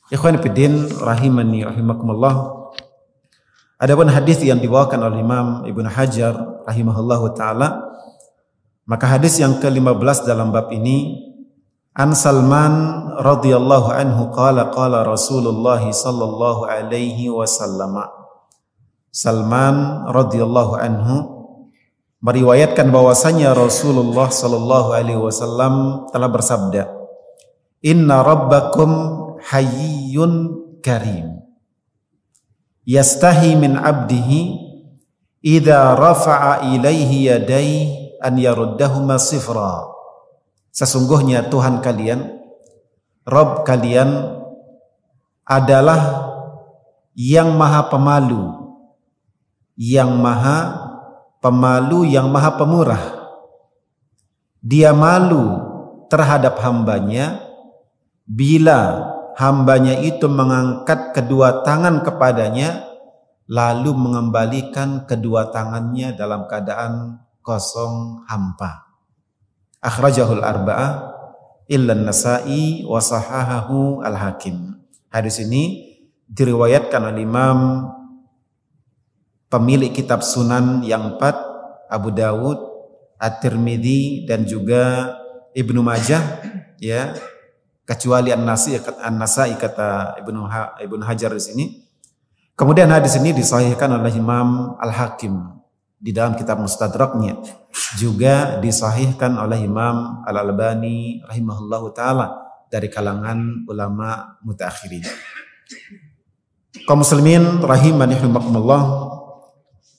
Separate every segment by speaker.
Speaker 1: Ikhwan fillah rahimani rahimakumullah. Adapun hadis yang dibawakan oleh Imam Ibnu Hajar rahimahullahu taala, maka hadis yang ke-15 dalam bab ini, An Salman radhiyallahu anhu qala qala Rasulullah sallallahu alaihi wasallam. Salman radhiyallahu anhu meriwayatkan bahwasanya Rasulullah sallallahu alaihi wasallam telah bersabda, "Inna rabbakum hayyun karim yastahi min abdihi idza rafa'a ilaihi yadayhi an yaruddahuma sifra." Sesungguhnya Tuhan kalian, Rabb kalian adalah yang maha pemalu, yang maha pemalu, yang maha pemurah. Dia malu terhadap hambanya bila hambanya itu mengangkat kedua tangan kepadanya lalu mengembalikan kedua tangannya dalam keadaan kosong hampa. Akhrajahul arba'ah illa an-Nasa'i wa sahahahu al-Hakim. Hadis ini diriwayatkan oleh Imam pemilik kitab Sunan yang 4, Abu Dawud, At-Tirmidzi dan juga Ibnu Majah, ya, kecuali An-Nasa'i kata Ibnu Hajar di sini. Kemudian hadis ini disahihkan oleh Imam Al-Hakim di dalam kitab Mustadraknya, juga disahihkan oleh Imam Al-Albani rahimahullahu taala dari kalangan ulama mutaakhirin. Kaum muslimin rahimani rahimakumullah,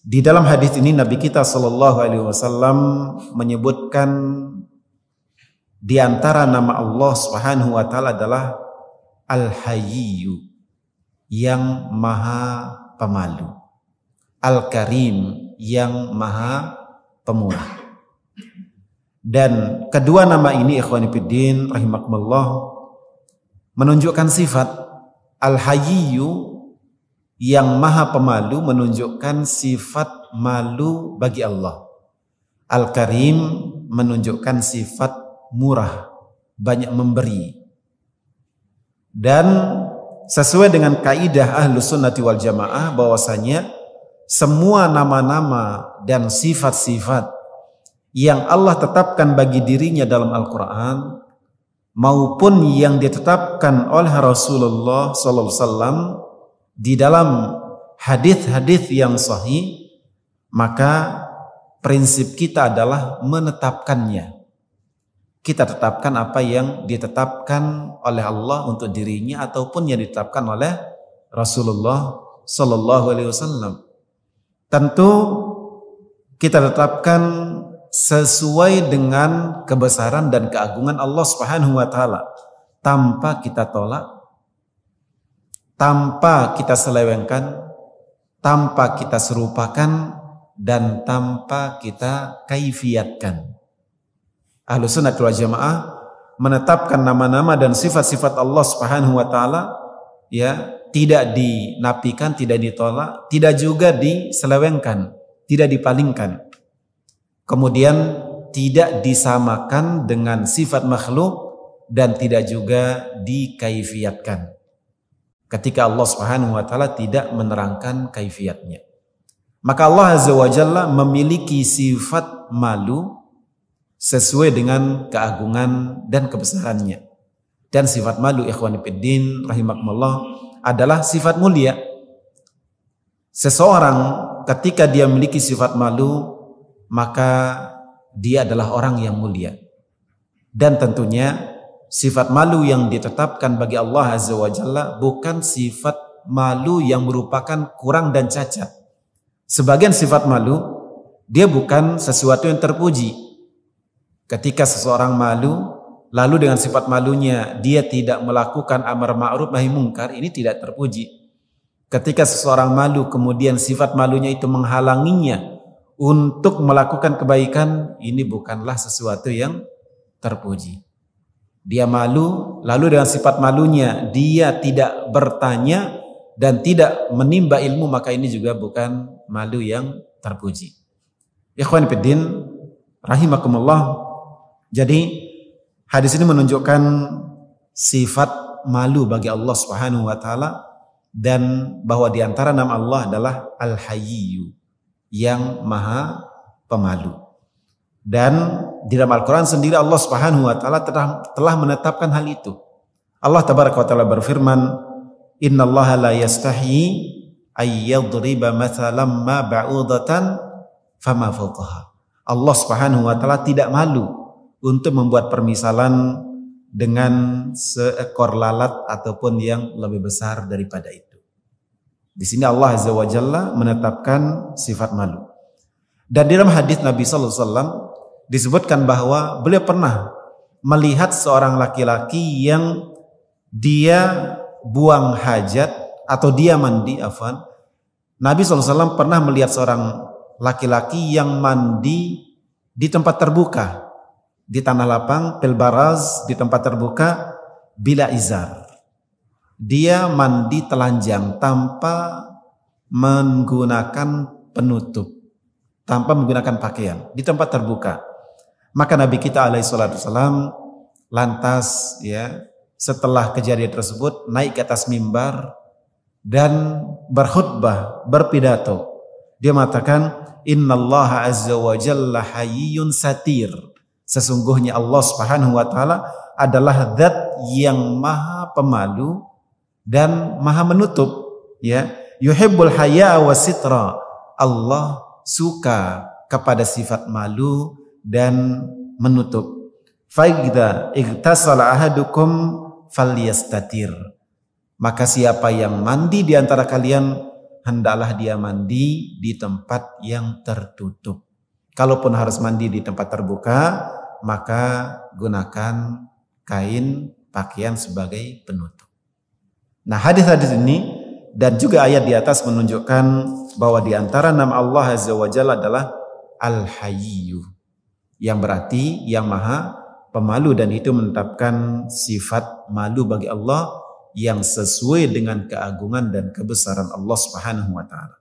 Speaker 1: di dalam hadis ini Nabi kita sallallahu alaihi wasallam menyebutkan di antara nama Allah Subhanahu wa taala adalah Al-Hayyu, yang maha pemalu, Al-Karim, yang maha pemurah. Dan kedua nama ini ikhwani fiddin rahimakumullah menunjukkan sifat. Al-Hayyu yang maha pemalu menunjukkan sifat malu bagi Allah. Al-Karim menunjukkan sifat murah, banyak memberi. Dan sesuai dengan kaidah Ahlus Sunnati wal Jamaah bahwasanya semua nama-nama dan sifat-sifat yang Allah tetapkan bagi dirinya dalam Al-Quran maupun yang ditetapkan oleh Rasulullah sallallahu alaihi wasallam di dalam hadis-hadis yang sahih, maka prinsip kita adalah menetapkannya. Kita tetapkan apa yang ditetapkan oleh Allah untuk dirinya ataupun yang ditetapkan oleh Rasulullah sallallahu alaihi wasallam. Tentu kita tetapkan sesuai dengan kebesaran dan keagungan Allah Subhanahu wa taala, tanpa kita tolak, tanpa kita selewengkan, tanpa kita serupakan, dan tanpa kita kaifiatkan. Ahlus Sunnah wal Jamaah menetapkan nama-nama dan sifat-sifat Allah Subhanahu wa taala, ya, tidak dinafikan, tidak ditolak, tidak juga diselewengkan, tidak dipalingkan. Kemudian tidak disamakan dengan sifat makhluk dan tidak juga dikaifiatkan. Ketika Allah Subhanahu wa taala tidak menerangkan kaifiatnya. Maka Allah Azza wa Jalla memiliki sifat malu sesuai dengan keagungan dan kebesarannya. Dan sifat malu ikhwani fiddin rahimakumullah adalah sifat mulia. Seseorang ketika dia memiliki sifat malu, maka dia adalah orang yang mulia. Dan tentunya sifat malu yang ditetapkan bagi Allah Azza wa Jalla bukan sifat malu yang merupakan kurang dan cacat. Sebagian sifat malu dia bukan sesuatu yang terpuji. Ketika seseorang malu, lalu dengan sifat malunya dia tidak melakukan amar ma'ruf nahi mungkar, ini tidak terpuji. Ketika seseorang malu kemudian sifat malunya itu menghalanginya untuk melakukan kebaikan, ini bukanlah sesuatu yang terpuji. Dia malu, lalu dengan sifat malunya dia tidak bertanya dan tidak menimba ilmu, maka ini juga bukan malu yang terpuji. Ikhwan fiddin rahimakumullah. Jadi hadis ini menunjukkan sifat malu bagi Allah Subhanahu wa taala, dan bahwa di antara nama Allah adalah Al-Hayyu, yang Maha Pemalu. Dan di dalam Al-Quran sendiri Allah Subhanahu wa taala telah menetapkan hal itu. Allah tabaraka wa taala berfirman, "Innallaha la yastahi ay yadriba mathalan ma ba'udatan fama fawqaha." Allah Subhanahu wa taala tidak malu untuk membuat permisalan dengan seekor lalat ataupun yang lebih besar daripada itu. Di sini Allah Azza wa Jalla menetapkan sifat malu. Dan di dalam hadis Nabi sallallahu alaihi wasallam disebutkan bahwa beliau pernah melihat seorang laki-laki yang dia buang hajat atau dia mandi, Nabi SAW pernah melihat seorang laki-laki yang mandi di tempat terbuka, di tanah lapang, fil baraz, di tempat terbuka, bila izar. Dia mandi telanjang tanpa menggunakan penutup, tanpa menggunakan pakaian, di tempat terbuka. Maka Nabi kita alaihi salatu wasallam lantas setelah kejadian tersebut naik ke atas mimbar dan berkhutbah, berpidato. Dia mengatakan, "Innallaha azza wa jalla hayyun satir." Sesungguhnya Allah Subhanahu wa taala adalah zat yang maha pemalu dan maha menutup, Yuhibbul haya wa sitra. Allah suka kepada sifat malu dan menutup. Fa idza igtasala ahadukum falyastatir. Maka siapa yang mandi di antara kalian, hendaklah dia mandi di tempat yang tertutup. Kalaupun harus mandi di tempat terbuka, maka gunakan kain pakaian sebagai penutup. Nah, hadis-hadis ini dan juga ayat di atas menunjukkan bahwa di antara nama Allah Azza wa Jalla adalah Al-Hayyu, yang berarti yang maha pemalu, dan itu menetapkan sifat malu bagi Allah yang sesuai dengan keagungan dan kebesaran Allah Subhanahu wa taala.